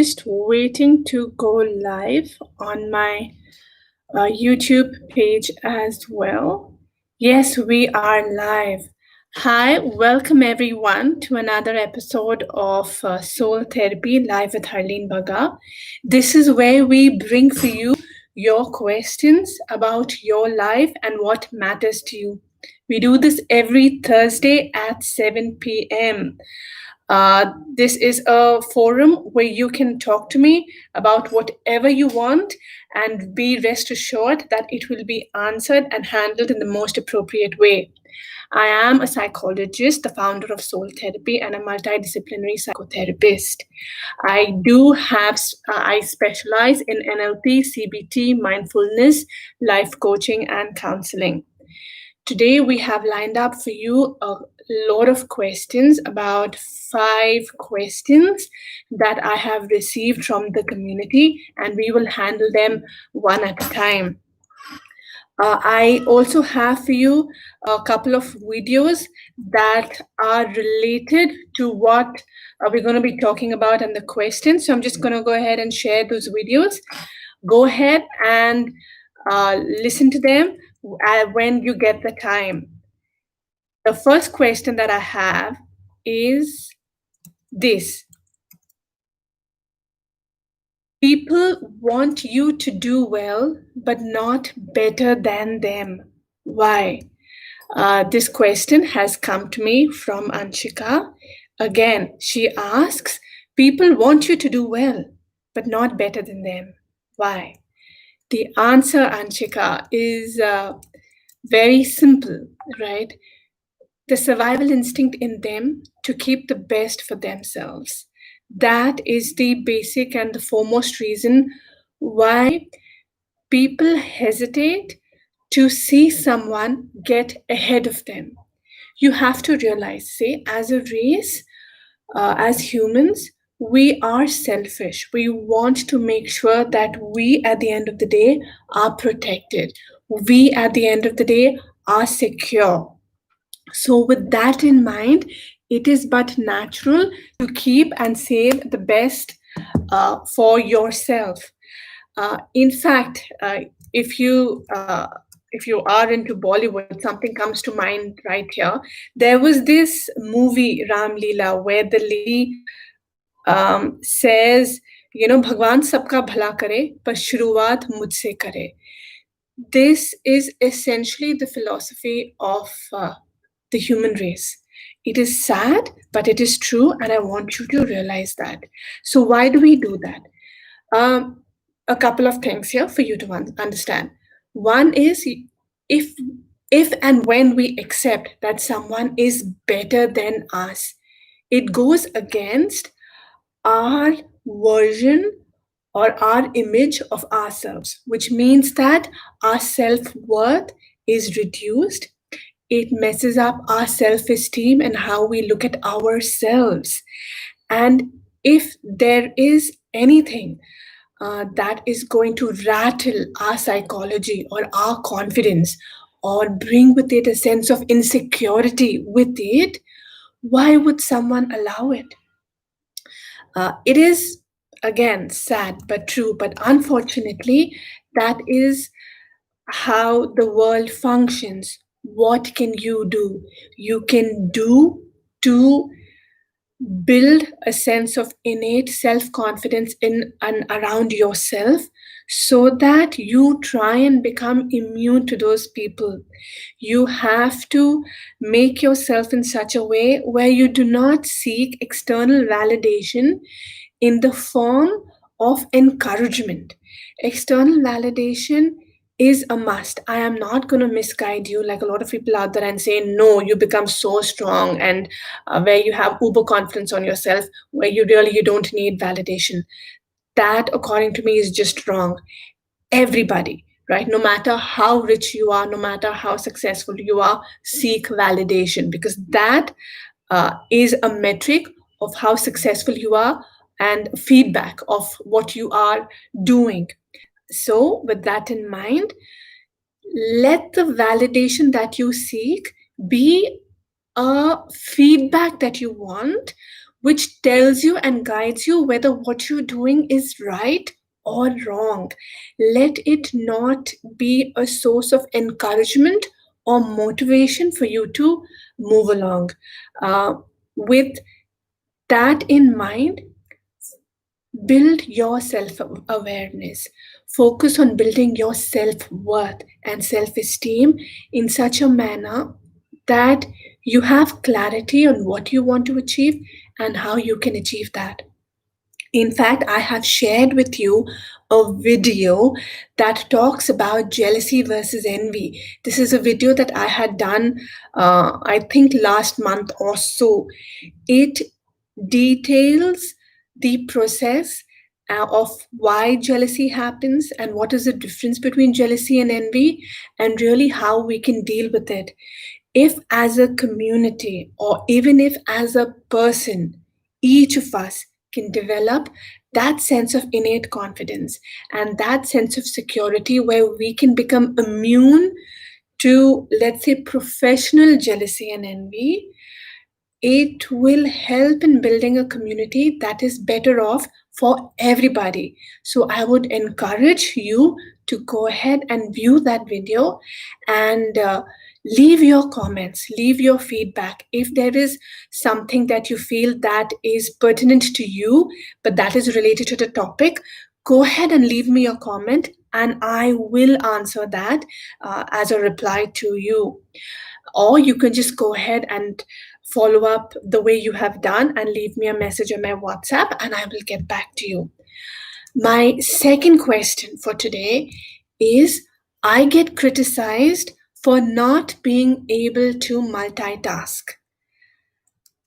just waiting to go live on my YouTube page as well. Yes, we are live. Hi, welcome everyone to another episode of Soul Therapy Live with Harleen Bagga. This is where we bring for you your questions about your life and what matters to you. We do this every Thursday at 7 p.m. This is a forum where you can talk to me about whatever you want and be rest assured that it will be answered and handled in the most appropriate way. I am a psychologist, the founder of Soul Therapy, and a multidisciplinary psychotherapist. I specialize in NLP, CBT, mindfulness, life coaching, and counseling. Today, we have lined up for you a lot of questions, about 5 questions that I have received from the community, and we will handle them one at a time. I also have for you a couple of videos that are related to what we're going to be talking about and the questions. So I'm just going to go ahead and share those videos. Go ahead and listen to them when you get the time. The first question that I have is this. People want you to do well, but not better than them. Why? This question has come to me from Anshika. Again, she asks, people want you to do well, but not better than them. Why? The answer, Anshika, is very simple, right? The survival instinct in them to keep the best for themselves. That is the basic and the foremost reason why people hesitate to see someone get ahead of them. You have to realize, say, as a race, as humans, we are selfish. We want to make sure that we, at the end of the day, are protected. We, at the end of the day, are secure. So, with that in mind, it is but natural to keep and save the best for yourself. In fact, if you are into Bollywood, something comes to mind right here. There was this movie Ram Leela where the lady says, Bhagwan sabka bhala kare, par shuruaat mujhse kare. This is essentially the philosophy of the human race. It is sad, but it is true, and I want you to realize that. So, why do we do that? A couple of things here for you to understand. One is if if and when we accept that someone is better than us, it goes against our version or our image of ourselves, which means that our self worth is reduced. It messes up our self esteem and how we look at ourselves. And if there is anything that is going to rattle our psychology or our confidence or bring with it a sense of insecurity with it, why would someone allow it? It is, again, sad but true, but unfortunately, that is how the world functions. What can you do? You can do to build a sense of innate self-confidence in and around yourself so that you try and become immune to those people. You have to make yourself in such a way where you do not seek external validation in the form of encouragement. External validation is a must. I am not going to misguide you like a lot of people out there and say, no, you become so strong, and where you have uber confidence on yourself, where you don't need validation. That, according to me, is just wrong. Everybody, right? No matter how rich you are, no matter how successful you are, seek validation, because that is a metric of how successful you are and feedback of what you are doing. So, with that in mind, let the validation that you seek be a feedback that you want, which tells you and guides you whether what you're doing is right or wrong. Let it not be a source of encouragement or motivation for you to move along. With that in mind, build your self awareness. Focus on building your self worth and self esteem in such a manner that you have clarity on what you want to achieve and how you can achieve that. In fact, I have shared with you a video that talks about jealousy versus envy. This is a video that I had done, I think, last month or so. It details the process of why jealousy happens and what is the difference between jealousy and envy, and really how we can deal with it. If, as a community, or even if as a person, each of us can develop that sense of innate confidence and that sense of security where we can become immune to, let's say, professional jealousy and envy, it will help in building a community that is better off for everybody. So I would encourage you to go ahead and view that video and leave your comments, leave your feedback. If there is something that you feel that is pertinent to you, but that is related to the topic, go ahead and leave me a comment and I will answer that as a reply to you. Or you can just go ahead and follow up the way you have done and leave me a message on my WhatsApp and I will get back to you. My second question for today is, I get criticized for not being able to multitask.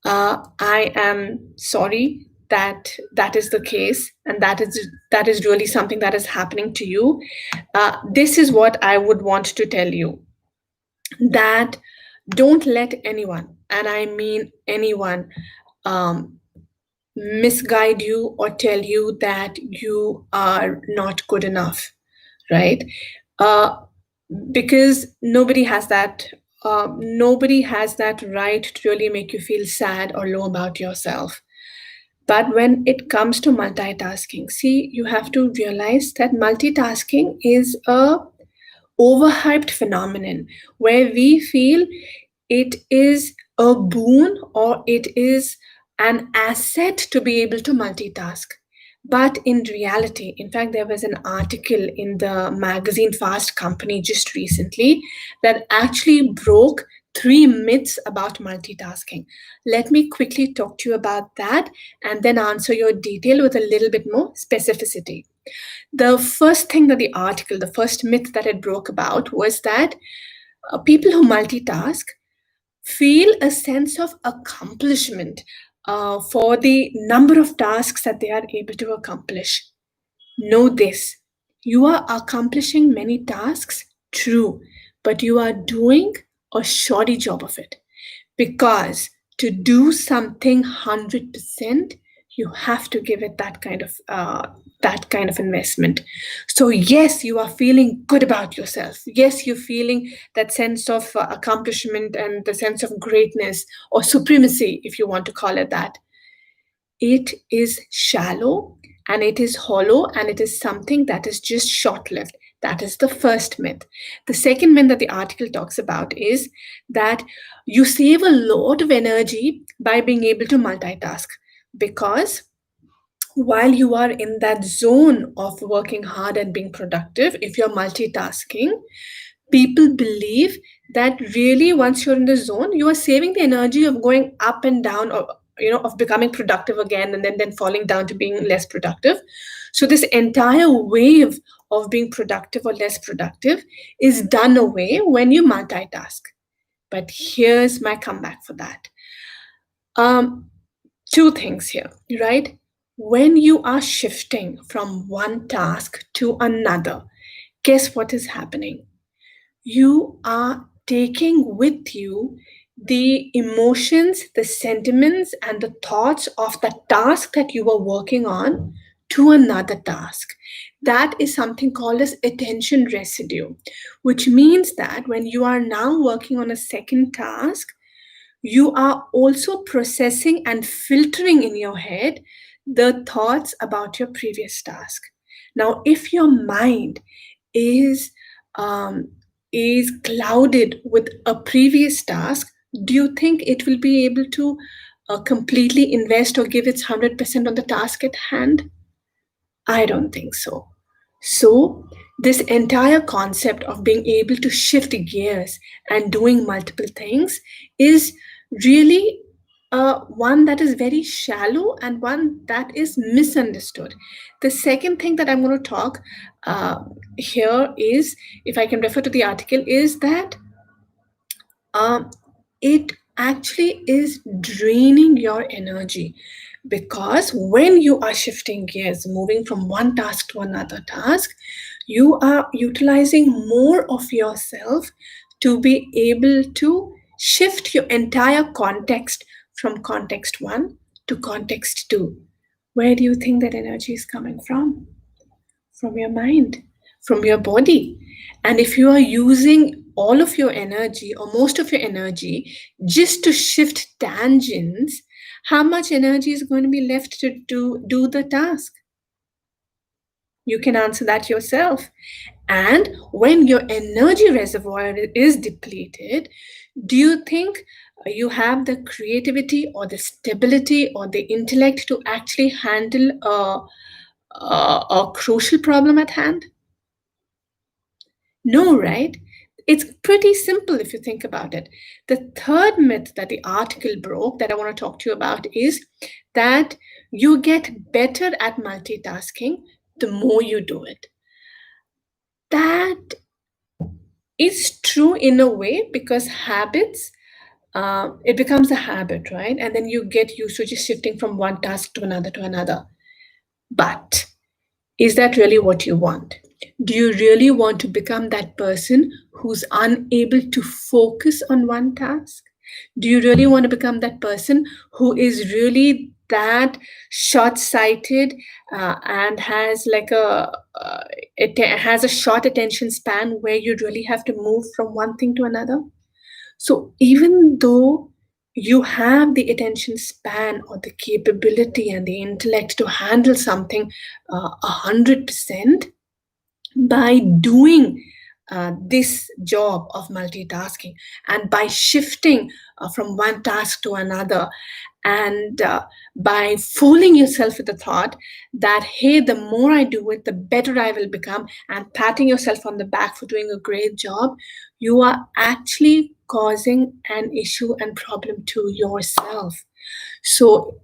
I am sorry that that is the case, and that is really something that is happening to you. This is what I would want to tell you, that don't let anyone, and I mean anyone, misguide you or tell you that you are not good enough, right? Uh, because nobody has that. Nobody has that right to really make you feel sad or low about yourself. But when it comes to multitasking, see, you have to realize that multitasking is a overhyped phenomenon where we feel it is a boon or it is an asset to be able to multitask. But in reality, in fact, there was an article in the magazine Fast Company just recently that actually broke 3 myths about multitasking. Let me quickly talk to you about that and then answer your detail with a little bit more specificity. The first thing that the article, the first myth that it broke about was that people who multitask feel a sense of accomplishment for the number of tasks that they are able to accomplish. Know this: you are accomplishing many tasks, true, but you are doing a shoddy job of it. Because to do something 100%, you have to give it that kind of investment. So yes, you are feeling good about yourself. Yes, you're feeling that sense of accomplishment and the sense of greatness or supremacy, if you want to call it that. It is shallow and it is hollow and it is something that is just short-lived. That is the first myth. The second myth that the article talks about is that you save a lot of energy by being able to multitask, because while you are in that zone of working hard and being productive, if you're multitasking, people believe that really once you're in the zone, you are saving the energy of going up and down, or of becoming productive again and then falling down to being less productive. So this entire wave of being productive or less productive is done away when you multitask. But here's my comeback for that. Two things here, right? When you are shifting from one task to another, guess what is happening? You are taking with you the emotions, the sentiments, and the thoughts of the task that you were working on to another task. That is something called as attention residue, which means that when you are now working on a second task, you are also processing and filtering in your head the thoughts about your previous task. Now, if your mind is um, is clouded with a previous task, do you think it will be able to completely invest or give its 100% on the task at hand? I don't think so. So, this entire concept of being able to shift gears and doing multiple things is really one that is very shallow and one that is misunderstood. The second thing that I'm going to talk here is, if I can refer to the article, is that um, it actually is draining your energy, because when you are shifting gears, moving from one task to another task, you are utilizing more of yourself to be able to shift your entire context from context one to context two. Where do you think that energy is coming from? From your mind, from your body. And if you are using all of your energy or most of your energy just to shift tangents, how much energy is going to be left to do the task? You can answer that yourself. And when your energy reservoir is depleted, do you think you have the creativity or the stability or the intellect to actually handle a crucial problem at hand? No, right? It's pretty simple if you think about it. The third myth that the article broke that I want to talk to you about is that you get better at multitasking the more you do it. That is true in a way, because habits, it becomes a habit, right? And then you get used to just shifting from one task to another to another. But is that really what you want? Do you really want to become that person who's unable to focus on one task? Do you really want to become that person who is really that short-sighted and has like it has a short attention span where you really have to move from one thing to another? So even though you have the attention span or the capability and the intellect to handle something 100%, by doing this job of multitasking and by shifting from one task to another, and by fooling yourself with the thought that, hey, the more I do it, the better I will become, and patting yourself on the back for doing a great job, you are actually causing an issue and problem to yourself. So,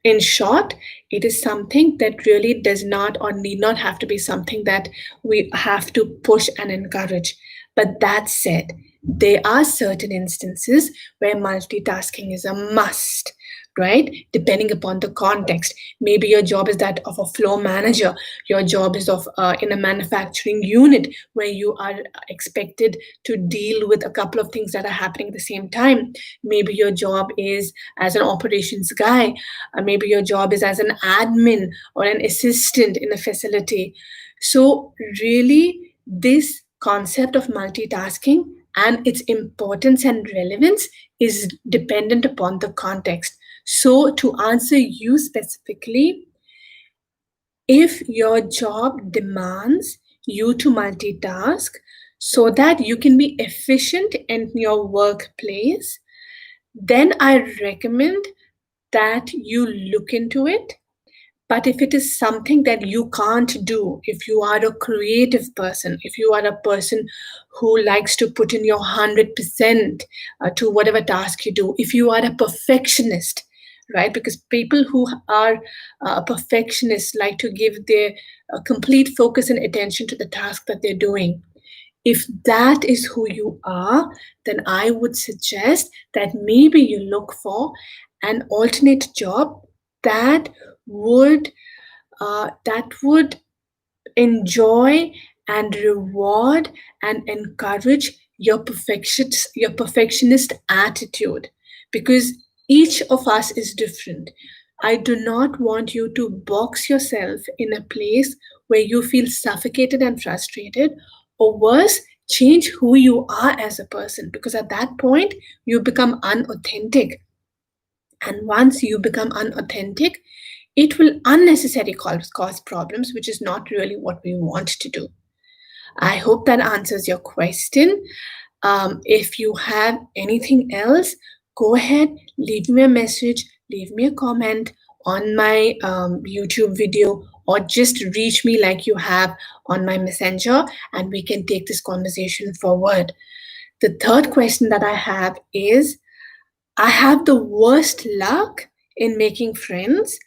in short, it is something that really does not or need not have to be something that we have to push and encourage. But that said, there are certain instances where multitasking is a must, right? Depending upon the context. Maybe your job is that of a floor manager. Your job is of in a manufacturing unit where you are expected to deal with a couple of things that are happening at the same time. Maybe your job is as an operations guy. Maybe your job is as an admin or an assistant in a facility. So really, this concept of multitasking and its importance and relevance is dependent upon the context. So, to answer you specifically, if your job demands you to multitask so that you can be efficient in your workplace, then I recommend that you look into it. But if it is something that you can't do, if you are a creative person, if you are a person who likes to put in your 100% to whatever task you do, if you are a perfectionist, right? Because people who are perfectionists like to give their complete focus and attention to the task that they're doing. If that is who you are, then I would suggest that maybe you look for an alternate job that would enjoy and reward and encourage your perfectionist attitude, because each of us is different. I do not want you to box yourself in a place where you feel suffocated and frustrated, or worse, Change who you are as a person, because at that point you become unauthentic. And once you become unauthentic, it will unnecessarily cause problems, which is not really what we want to do. I hope that answers your question. If you have anything else, go ahead, leave me a message, leave me a comment on my YouTube video, or just reach me like you have on my messenger, and we can take this conversation forward. The third question that I have is, I have the worst luck in making friends.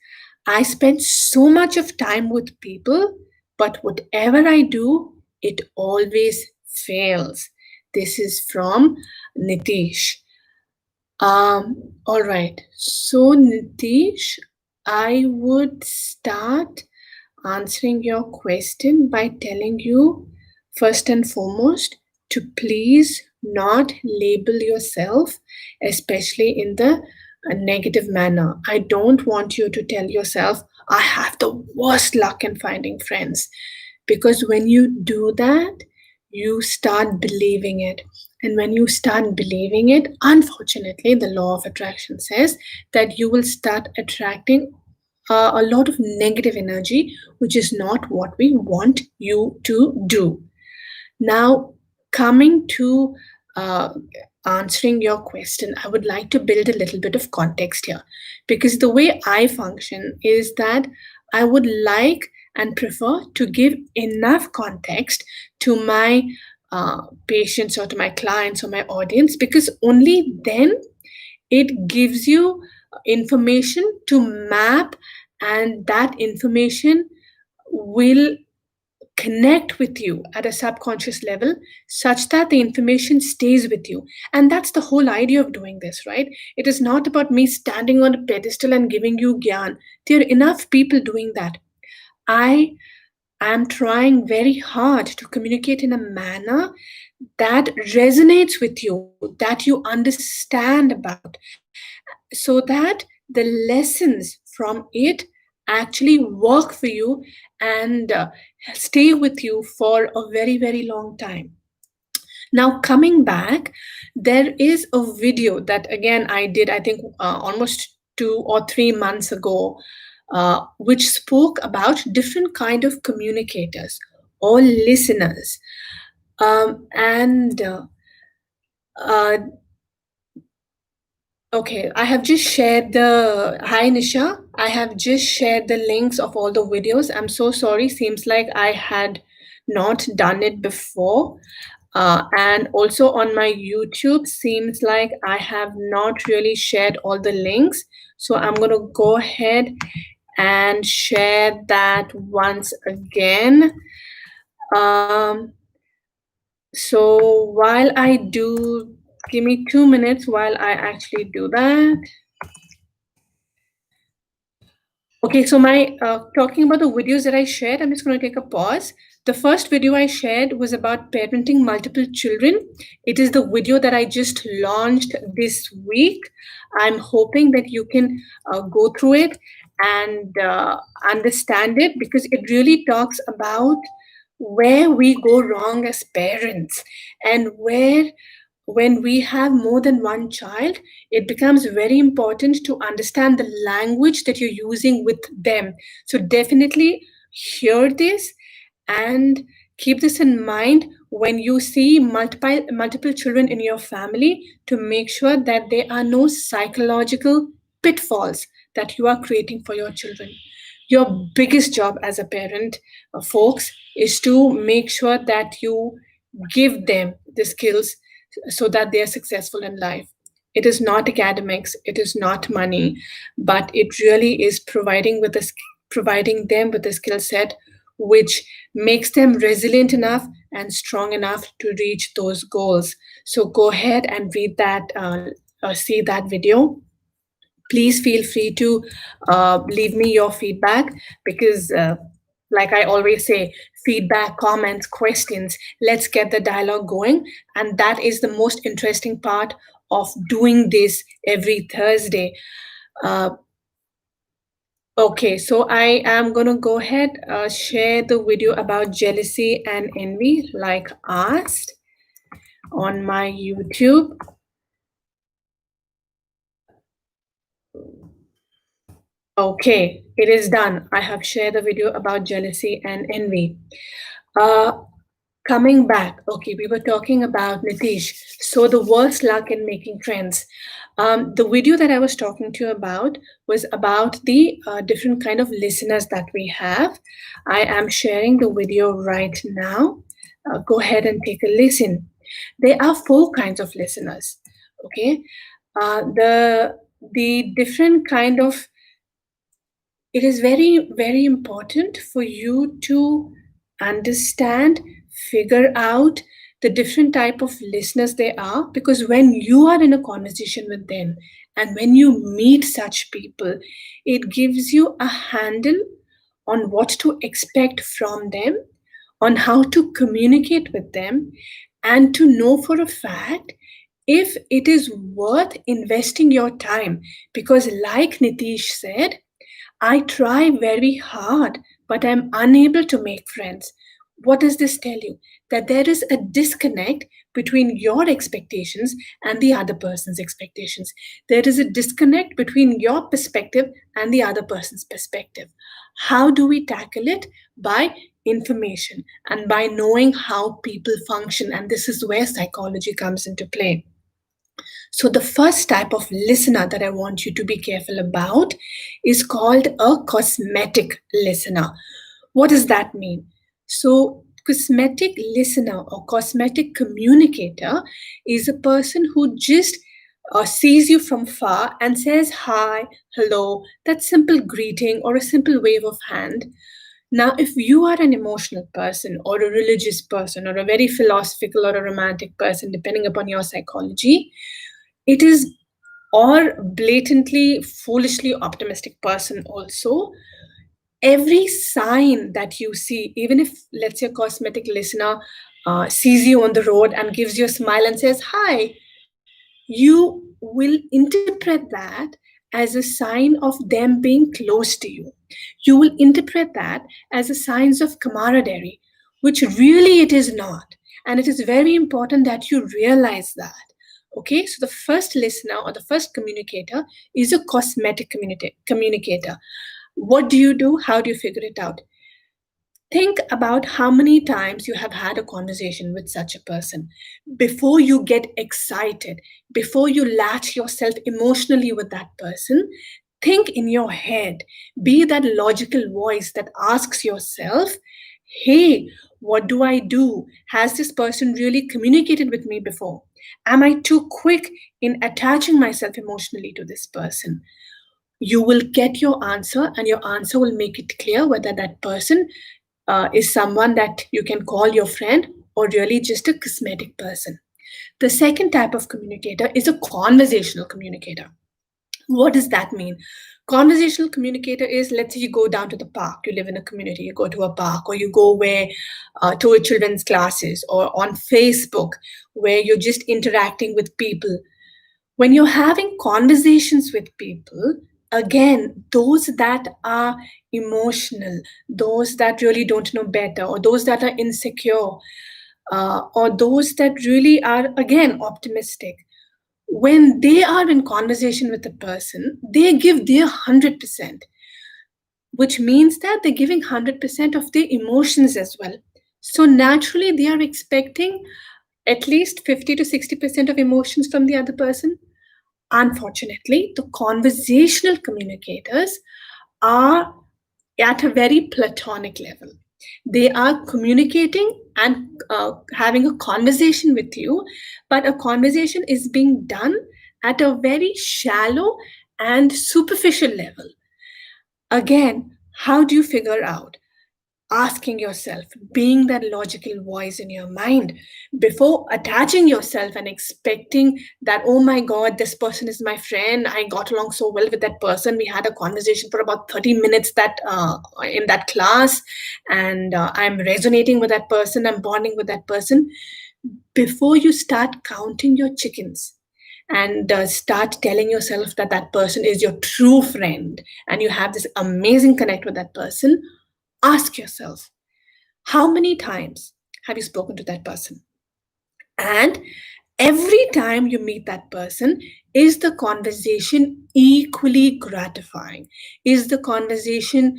I spend so much of time with people, but whatever I do, it always fails. This is from Nitish. All right. So, Nitish, I would start answering your question by telling you, first and foremost, to please not label yourself, especially in the negative manner. I don't want you to tell yourself, I have the worst luck in finding friends. Because when you do that, you start believing it. And when you start believing it, unfortunately, the law of attraction says that you will start attracting a lot of negative energy, which is not what we want you to do. Now, coming to uh, answering your question, I would like to build a little bit of context here, because the way I function is that I would like and prefer to give enough context to my patients or to my clients or my audience, because only then it gives you information to map, and that information will connect with you at a subconscious level such that the information stays with you. And that's the whole idea of doing this, right? It is not about me standing on a pedestal and giving you gyan. There are enough people doing that. I am trying very hard to communicate in a manner that resonates with you, that you understand about, so that the lessons from it actually work for you and stay with you for a very, very long time. Now, coming back, there is a video that again I did, I think almost 2 or 3 months ago, which spoke about different kind of communicators or listeners. And uh, Okay, I have just shared the. Hi, Nisha. I have just shared the links of all the videos. I'm so sorry. Seems like I had not done it before. And also on my YouTube, seems like I have not really shared all the links. So I'm going to go ahead and share that once again. Um, so while I do, give me 2 minutes while I actually do that. Okay, so my talking about the videos that I shared, I'm just going to take a pause. The first video I shared was about parenting multiple children. It is the video that I just launched this week. I'm hoping that you can go through it and understand it, because it really talks about where we go wrong as parents, and where, when we have more than one child, it becomes very important to understand the language that you're using with them. So definitely hear this and keep this in mind when you see multiple children in your family, to make sure that there are no psychological pitfalls that you are creating for your children. Your biggest job as a parent, folks, is to make sure that you give them the skills so that they are successful in life. It is not academics, it is not money, but it really is providing them with a skill set which makes them resilient enough and strong enough to reach those goals. So go ahead and read that, see that video. Please feel free to leave me your feedback, because like I always say, feedback, comments, questions, let's get the dialogue going. And that is the most interesting part of doing this every Thursday. uh, okay, so I am going to go ahead, share the video about jealousy and envy like asked. on my YouTube. Okay, it is done. I have shared a video about jealousy and envy. Uh, Coming back, okay, we were talking about Nitish. So the worst luck in making friends. The video that I was talking to you about was about the different kind of listeners that we have. I am sharing the video right now. Go ahead and take a listen. There are four kinds of listeners. Okay, the different kind of, it is very, very important for you to understand, figure out the different type of listeners they are, because when you are in a conversation with them and when you meet such people, it gives you a handle on what to expect from them, on how to communicate with them, and to know for a fact if it is worth investing your time. Because like Nitish said, I try very hard, but I'm unable to make friends. What does this tell you? That there is a disconnect between your expectations and the other person's expectations. There is a disconnect between your perspective and the other person's perspective. How do we tackle it? By information and by knowing how people function. And this is where psychology comes into play. So, the first type of listener that I want you to be careful about is called a cosmetic listener. What does that mean? So, cosmetic listener or cosmetic communicator is a person who just sees you from far and says hi, hello, that simple greeting or a simple wave of hand. Now, if you are an emotional person or a religious person or a very philosophical or a romantic person, depending upon your psychology, it is, or blatantly foolishly optimistic person also, every sign that you see, even if let's say a cosmetic listener sees you on the road and gives you a smile and says hi, you will interpret that as a sign of them being close to you. You will interpret that as a signs of camaraderie, which really it is not. And it is very important that you realize that. Okay, so the first listener or the first communicator is a cosmetic communicator. What do you do? How do you figure it out? Think about how many times you have had a conversation with such a person. Before you get excited, before you latch yourself emotionally with that person, think in your head. Be that logical voice that asks yourself, hey, what do I do? Has this person really communicated with me before? Am I too quick in attaching myself emotionally to this person? You will get your answer, and your answer will make it clear whether that person is someone that you can call your friend or really just a cosmetic person. The second type of communicator is a conversational communicator. What does that mean? Conversational communicator is, let's say you go down to the park, you live in a community, you go to a park, or you go where to a children's classes, or on Facebook where you're just interacting with people. When you're having conversations with people, again, those that are emotional, those that really don't know better, or those that are insecure, or those that really are, again, optimistic, when they are in conversation with a person, they give their 100%, which means that they're giving 100% of their emotions as well. So naturally, they are expecting at least 50 to 60% of emotions from the other person. Unfortunately, the conversational communicators are at a very platonic level. They are communicating and having a conversation with you, but a conversation is being done at a very shallow and superficial level. Again, how do you figure out? Asking yourself, being that logical voice in your mind before attaching yourself and expecting that, oh my God, this person is my friend. I got along so well with that person. We had a conversation for about 30 minutes that in that class, and I'm resonating with that person. I'm bonding with that person. Before you start counting your chickens and start telling yourself that that person is your true friend and you have this amazing connect with that person, ask yourself, how many times have you spoken to that person? And every time you meet that person, is the conversation equally gratifying? Is the conversation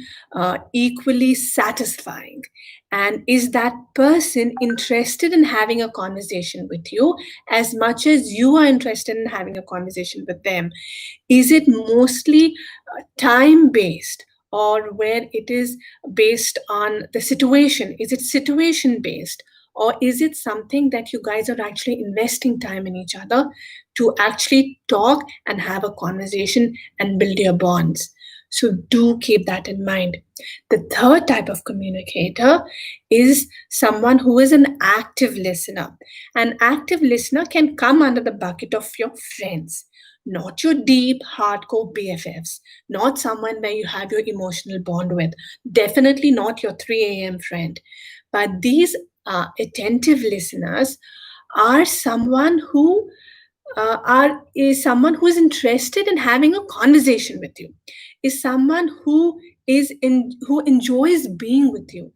equally satisfying? And is that person interested in having a conversation with you as much as you are interested in having a conversation with them? Is it mostly time based, or where it is based on the situation? Is it situation based? Or is it something that you guys are actually investing time in each other to actually talk and have a conversation and build your bonds? So do keep that in mind. The third type of communicator is someone who is an active listener. An active listener can come under the bucket of your friends, not your deep, hardcore BFFs, not someone where you have your emotional bond with, definitely not your 3 a.m. friend. But these attentive listeners are someone who is someone who is interested in having a conversation with you, is someone who enjoys being with you.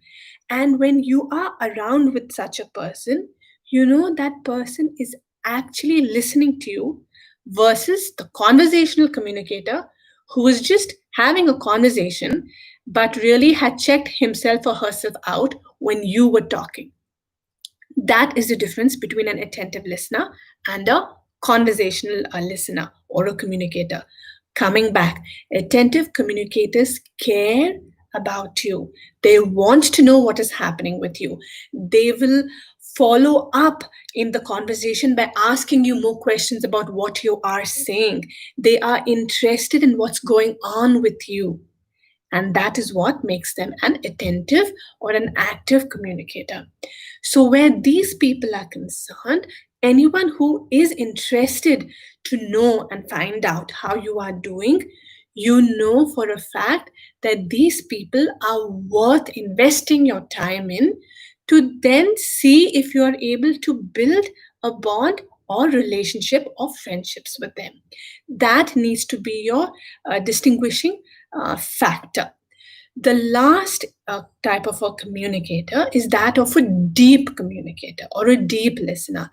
And when you are around with such a person, you know that person is actually listening to you, versus the conversational communicator who is just having a conversation but really had checked himself or herself out when you were talking. That is the difference between an attentive listener and a conversational listener or a communicator. Coming back, attentive communicators care about you. They want to know what is happening with you. They will follow up in the conversation by asking you more questions about what you are saying. They are interested in what's going on with you. And that is what makes them an attentive or an active communicator. So, where these people are concerned, anyone who is interested to know and find out how you are doing, you know for a fact that these people are worth investing your time in, to then see if you are able to build a bond or relationship or friendships with them. That needs to be your distinguishing factor. The last type of a communicator is that of a deep communicator or a deep listener.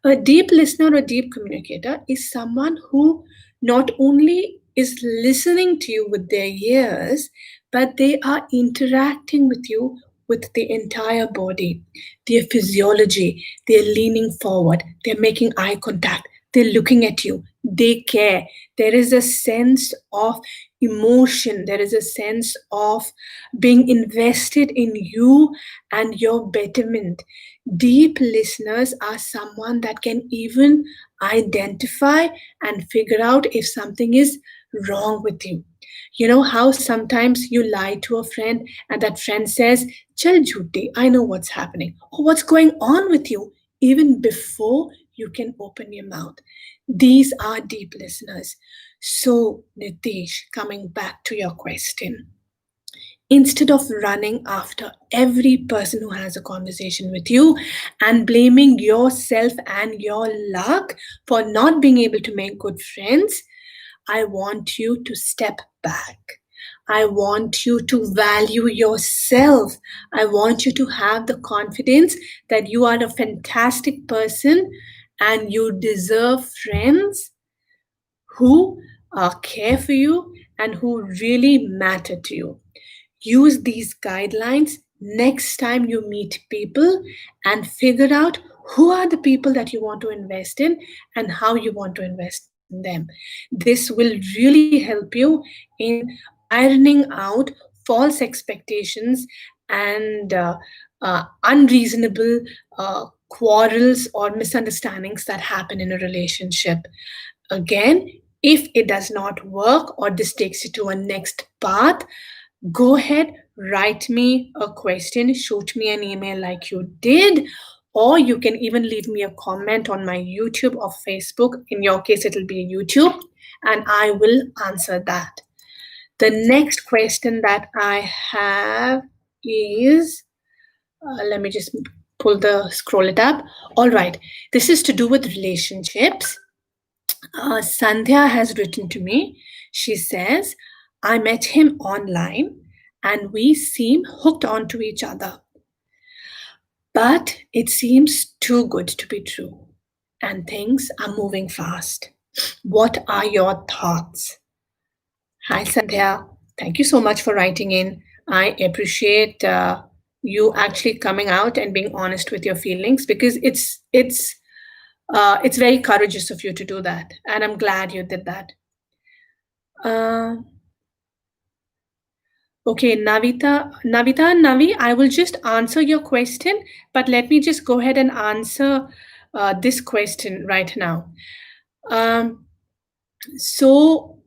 A deep listener or deep communicator is someone who not only is listening to you with their ears, but they are interacting with you with the entire body, their physiology. They're leaning forward, they're making eye contact, they're looking at you, they care. There is a sense of emotion, there is a sense of being invested in you and your betterment. Deep listeners are someone that can even identify and figure out if something is wrong with you. You know how sometimes you lie to a friend and that friend says, Chal jhoote, I know what's happening, or what's going on with you, even before you can open your mouth. These are deep listeners. So, Nitish, coming back to your question, instead of running after every person who has a conversation with you and blaming yourself and your luck for not being able to make good friends, I want you to step back. I want you to value yourself. I want you to have the confidence that you are a fantastic person and you deserve friends who care for you and who really matter to you. Use these guidelines next time you meet people and figure out who are the people that you want to invest in and how you want to invest in them. This will really help you in ironing out false expectations and unreasonable quarrels or misunderstandings that happen in a relationship. Again, if it does not work or this takes you to a next path, go ahead, write me a question, shoot me an email like you did, or you can even leave me a comment on my YouTube or Facebook. In your case, it'll be YouTube, and I will answer that. The next question that I have is let me just scroll it up. All right, this is to do with relationships. Sandhya has written to me. She says, I met him online and we seem hooked onto each other. But it seems too good to be true, and things are moving fast. What are your thoughts? Hi, Sandhya. Thank you so much for writing in. I appreciate you actually coming out and being honest with your feelings, because it's very courageous of you to do that, and I'm glad you did that. Uh, okay, Navita and Navi, I will just answer your question, but let me just go ahead and answer this question right now. Um, so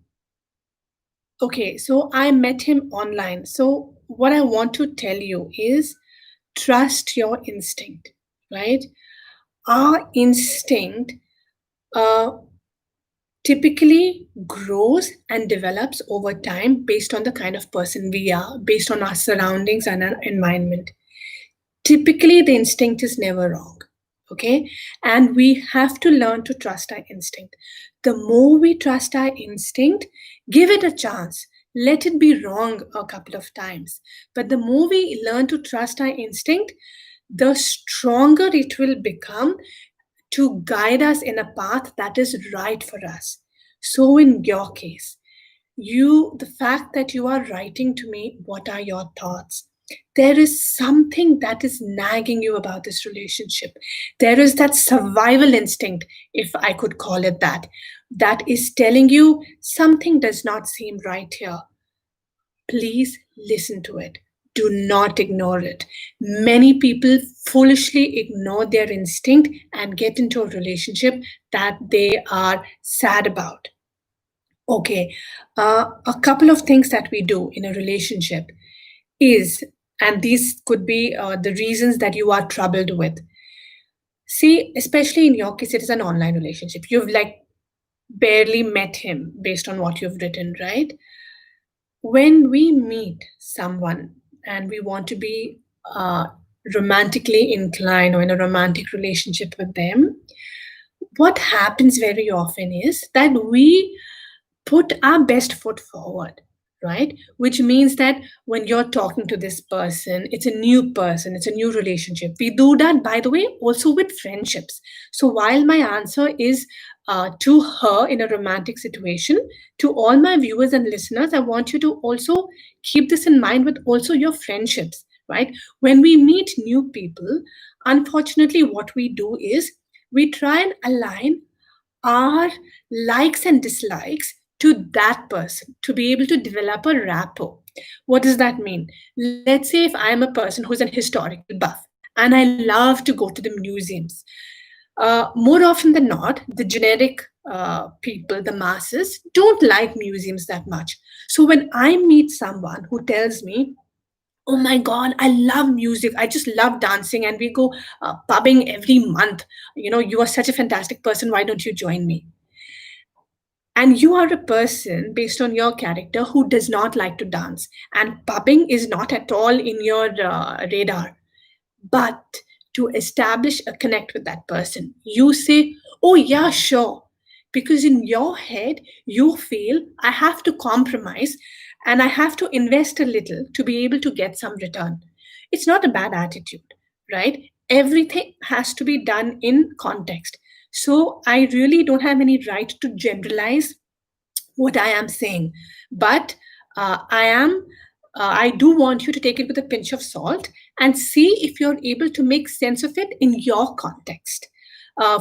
Okay, so I met him online. So, what I want to tell you is trust your instinct, right? Our instinct uh, typically grows and develops over time based on the kind of person we are, based on our surroundings and our environment. Typically, the instinct is never wrong. Okay. And we have to learn to trust our instinct. The more we trust our instinct, give it a chance. Let it be wrong a couple of times. But the more we learn to trust our instinct, the stronger it will become to guide us in a path that is right for us. So, in your case, the fact that you are writing to me, what are your thoughts? There is something that is nagging you about this relationship. There is that survival instinct, if I could call it that, that is telling you something does not seem right here. Please listen to it. Do not ignore it. Many people foolishly ignore their instinct and get into a relationship that they are sad about. Okay, a couple of things that we do in a relationship is, and these could be the reasons that you are troubled with. See, especially in your case, it is an online relationship. You've like barely met him based on what you've written, right? When we meet someone and we want to be romantically inclined or in a romantic relationship with them, what happens very often is that we put our best foot forward, right? Which means that when you're talking to this person, it's a new person, it's a new relationship. We do that, by the way, also with friendships. So while my answer is to her in a romantic situation, to all my viewers and listeners, I want you to also keep this in mind with also your friendships, right? When we meet new people, unfortunately, what we do is we try and align our likes and dislikes to that person to be able to develop a rapport. What does that mean? Let's say if I'm a person who's an historical buff and I love to go to the museums, more often than not, the generic people, the masses, don't like museums that much. So when I meet someone who tells me, oh my God, I love music. I just love dancing, and we go pubbing every month. You are such a fantastic person. Why don't you join me? And you are a person based on your character who does not like to dance, and pubbing is not at all in your radar. But to establish a connect with that person, you say, oh, yeah, sure. Because in your head, you feel I have to compromise and I have to invest a little to be able to get some return. It's not a bad attitude, right? Everything has to be done in context. So I really don't have any right to generalize what I am saying. But I do want you to take it with a pinch of salt and see if you're able to make sense of it in your context.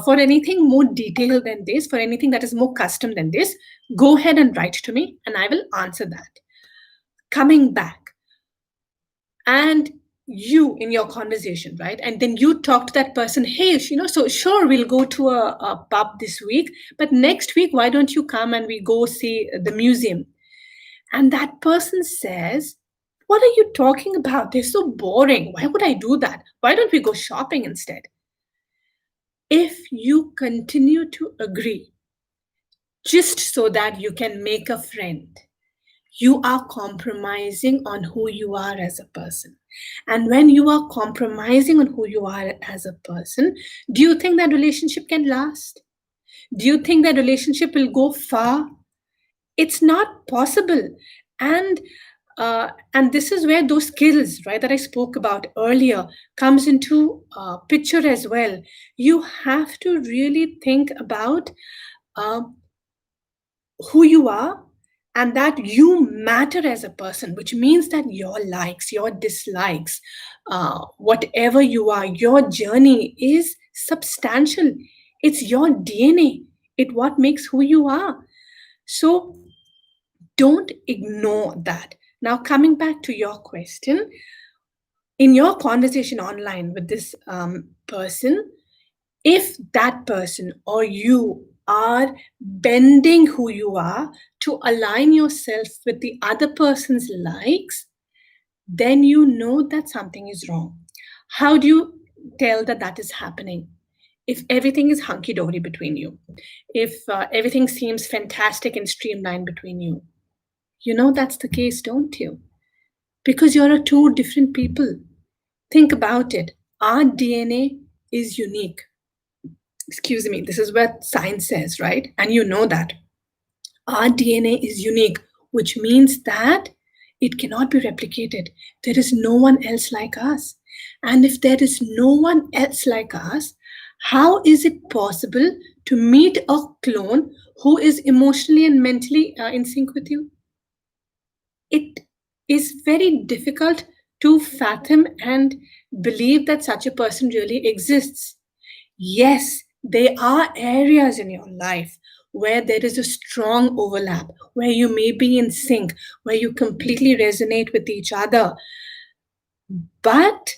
For anything more detailed than this, for anything that is more custom than this, go ahead and write to me and I will answer that. Coming back, and you in your conversation, right? And then you talk to that person, hey, so sure, we'll go to a pub this week, but next week, why don't you come and we go see the museum? And that person says, what are you talking about? They're so boring. Why would I do that? Why don't we go shopping instead? If you continue to agree just so that you can make a friend, you are compromising on who you are as a person. And when you are compromising on who you are as a person, do you think that relationship can last? Do you think that relationship will go far? It's not possible. And And this is where those skills, right, that I spoke about earlier, comes into picture as well. You have to really think about uh, who you are, and that you matter as a person, which means that your likes, your dislikes, whatever you are, your journey is substantial. It's your DNA. It what makes who you are. So don't ignore that. Now, coming back to your question, in your conversation online with this person, if that person or you are bending who you are to align yourself with the other person's likes, then you know that something is wrong. How do you tell that that is happening? If everything is hunky dory between you, if everything seems fantastic and streamlined between you, you know that's the case, don't you? Because you're two different people. Think about it. Our DNA is unique. Excuse me, this is what science says, right? And you know that. Our DNA is unique, which means that it cannot be replicated. There is no one else like us. And if there is no one else like us, how is it possible to meet a clone who is emotionally and mentally in sync with you? It is very difficult to fathom and believe that such a person really exists. Yes, there are areas in your life where there is a strong overlap, where you may be in sync, where you completely resonate with each other. But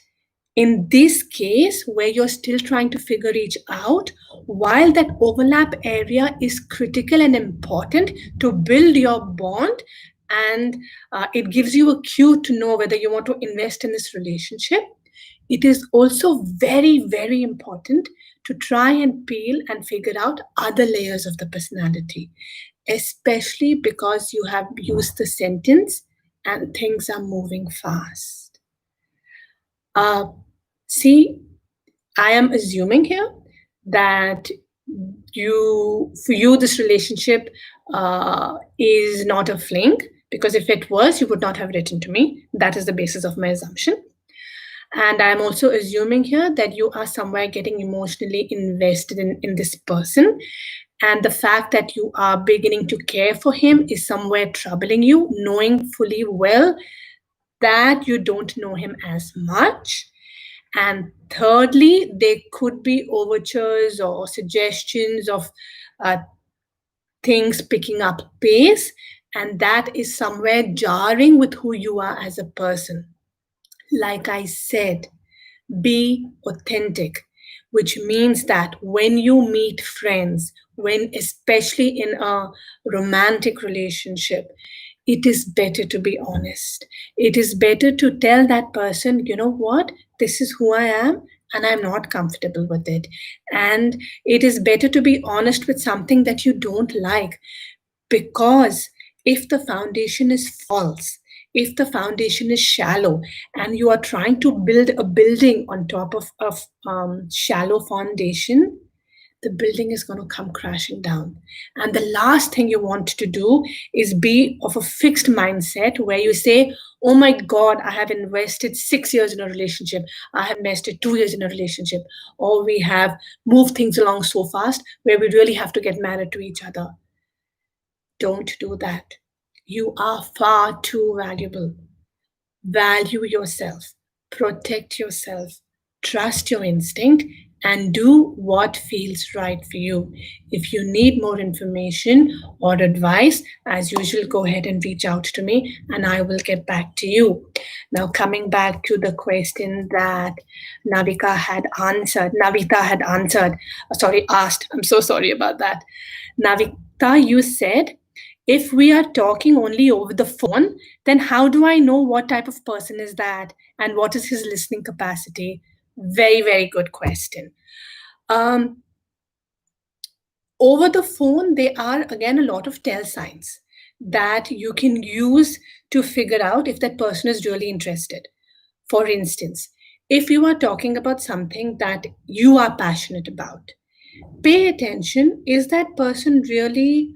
in this case, where you're still trying to figure each out, while that overlap area is critical and important to build your bond, and it gives you a cue to know whether you want to invest in this relationship, it is also very, very important to try and peel and figure out other layers of the personality, especially because you have used the sentence and things are moving fast. Uh, See, I am assuming here that for you, this relationship is not a fling, because if it was, you would not have written to me. That is the basis of my assumption. And I'm also assuming here that you are somewhere getting emotionally invested in this person. And the fact that you are beginning to care for him is somewhere troubling you, knowing fully well that you don't know him as much. And thirdly, there could be overtures or suggestions of uh, things picking up pace, and that is somewhere jarring with who you are as a person. Like I said, be authentic, which means that when you meet friends, when especially in a romantic relationship, it is better to be honest. It is better to tell that person, you know what, this is who I am, and I'm not comfortable with it. And it is better to be honest with something that you don't like, because if the foundation is false, if the foundation is shallow, and you are trying to build a building on top of a shallow foundation, the building is going to come crashing down. And the last thing you want to do is be of a fixed mindset where you say, oh my God, I have invested 6 years in a relationship. I have invested 2 years in a relationship. Or we have moved things along so fast where we really have to get married to each other. Don't do that. You are far too valuable. Value yourself, protect yourself, trust your instinct, and do what feels right for you. If you need more information or advice, as usual, go ahead and reach out to me and I will get back to you. Now, coming back to the question that Navita had answered, asked. I'm so sorry about that. Navita, you said, if we are talking only over the phone, then how do I know what type of person is that and what is his listening capacity? Very, very good question. Um, Over the phone, there are again a lot of tell signs that you can use to figure out if that person is really interested. For instance, if you are talking about something that you are passionate about, pay attention. Is that person really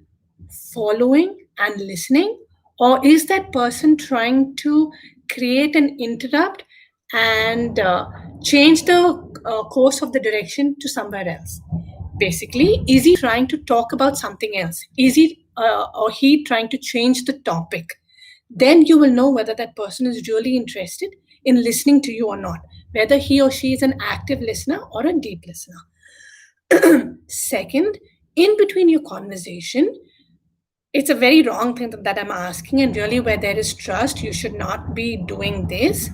following and listening? Or is that person trying to create an interrupt and change the course of the direction to somewhere else? Basically, is he trying to talk about something else? Is he or he trying to change the topic? Then you will know whether that person is really interested in listening to you or not, whether he or she is an active listener or a deep listener. Second, in between your conversation, it's a very wrong thing that I'm asking, and really, where there is trust, you should not be doing this.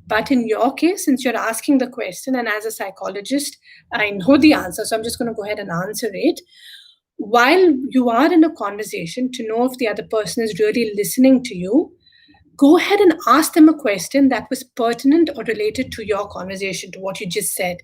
But in your case, since you're asking the question, and as a psychologist, I know the answer, so I'm just going to go ahead and answer it. While you are in a conversation, to know if the other person is really listening to you, go ahead and ask them a question that was pertinent or related to your conversation, to what you just said.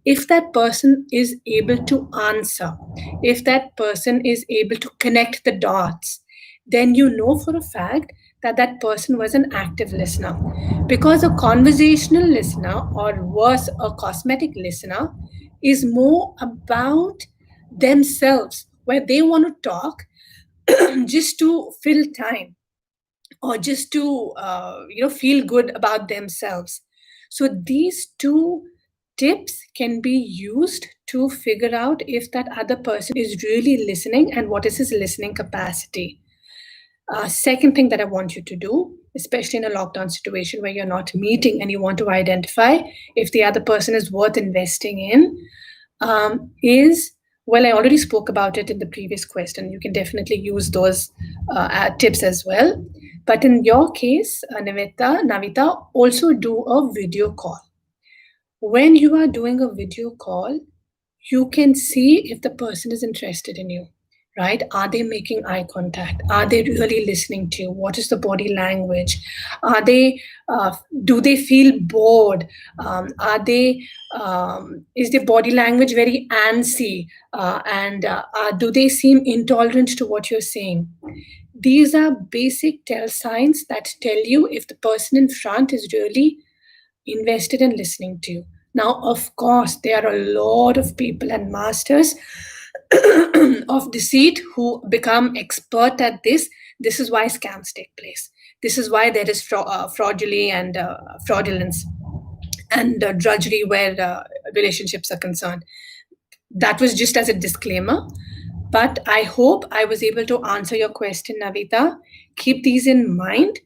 If that person is able to answer, if that person is able to connect the dots, then you know for a fact that that person was an active listener. Because a conversational listener, or worse, a cosmetic listener, is more about themselves, where they want to talk just to fill time, or just to feel good about themselves. So these two tips can be used to figure out if that other person is really listening and what is his listening capacity. Second thing that I want you to do, especially in a lockdown situation where you're not meeting and you want to identify if the other person is worth investing in, is, well, I already spoke about it in the previous question. You can definitely use those tips as well. But in your case, Navita, also do a video call. When you are doing a video call, you can see if the person is interested in you, right? Are they making eye contact? Are they really listening to you? What is the body language? Are they, do they feel bored? Are they, is their body language very antsy? And do they seem intolerant to what you're saying? These are basic tell signs that tell you if the person in front is really invested in listening to you. Now, of course, there are a lot of people and masters of deceit who become expert at this. This is why scams take place. This is why there is fraudulence and fraudulence and drudgery where relationships are concerned. That was just as a disclaimer. But I hope I was able to answer your question, Navita. Keep these in mind.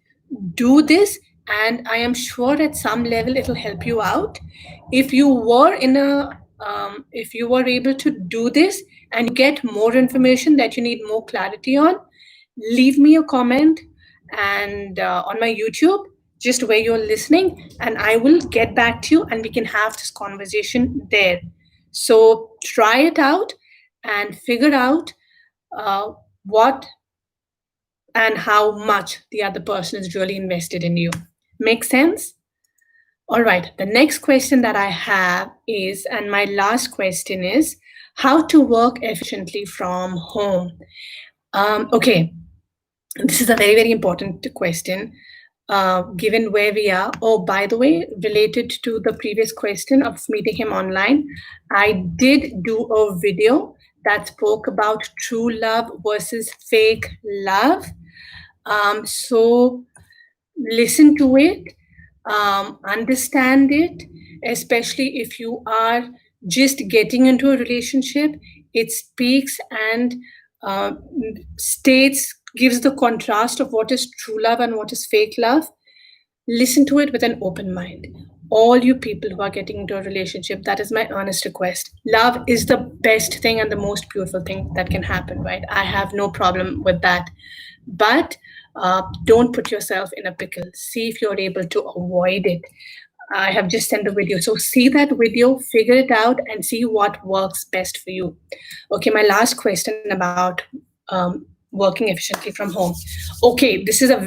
Do this, and I am sure at some level it'll help you out. If you were if you were able to do this and get more information that you need more clarity on, leave me a comment and on my YouTube, just where you're listening, and I will get back to you, and we can have this conversation there. So try it out and figure out what and how much the other person is really invested in you. Make sense? All right. The next question that I have is, and my last question is, how to work efficiently from home. Okay. This is a very, very important question. Given where we are. Oh, by the way, related to the previous question of meeting him online, I did do a video that spoke about true love versus fake love. So listen to it, understand it, especially if you are just getting into a relationship. It speaks and states, gives the contrast of what is true love and what is fake love. Listen to it with an open mind. All you people who are getting into a relationship, that is my earnest request. Love is the best thing and the most beautiful thing that can happen, right? I have no problem with that. But don't put yourself in a pickle. See if you're able to avoid it. I have just sent a video. So see that video, figure it out, and see what works best for you. Okay, my last question about working efficiently from home. Okay, this is a